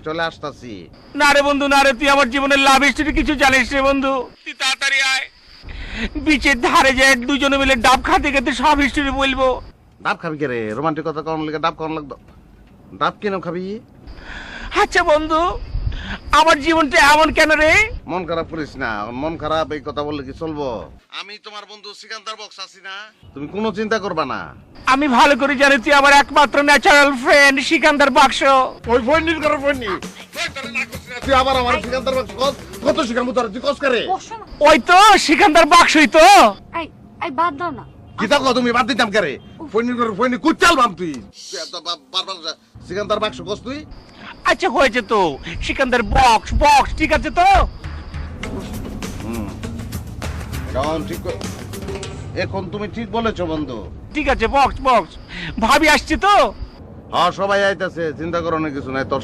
চলে আসতাছি। না রে বন্ধু, না রে, তুই আমার জীবনের লাভ হিস্টরি কিছু জানিস রে বন্ধু। তুই তাড়াতাড়ি আয়, বিচের ধারে যায় দুজনে মিলে ডাব খাতে খেতে সব হিস্টরি বলবো। ডাব খাবি কে রে? রোমান্টিক কথা কম লেগে ডাব কম লাগতো। ডাব কেন খাবি? আচ্ছা বন্ধু, আমার জীবনটা এমন কেন রে? মন খারাপ করিস না, মন খারাপ এই কথা বললে কি চলবো? আমি তোমার বন্ধু সিকান্দার বক্স আছি না, তুমি কোনো চিন্তা করবা না। আমি ভালো করে জানি তুই আমার একমাত্র ন্যাচারাল ফ্রেন্ড সিকান্দার বাক্স। ওই ফোননির করে ফোননি তুই আবার আমার সিকান্দার বক্স কত শিখামু তোর? তুই কস করে ওই তো সিকান্দার বাক্সই তো। এই এই বাদ দাও না। কি তা তুমি বাদ দিতাম কে রে? ফোননির করে ফোননি কুচাল বাম তুই এত বারবার সিকান্দার বাক্স কস তুই। আচ্ছা হয়েছে তো, সিকান্দার বক্স বক্স ঠিক আছে তো। এখন ঠিক এখন তুমি ঠিক বলেছো বন্ধু। ঠিক আছে বক্স বক্স। ভাবি আসছে তো? হ্যাঁ সবাই আইতাছে, চিন্তা করো না কিছু নাই। তোর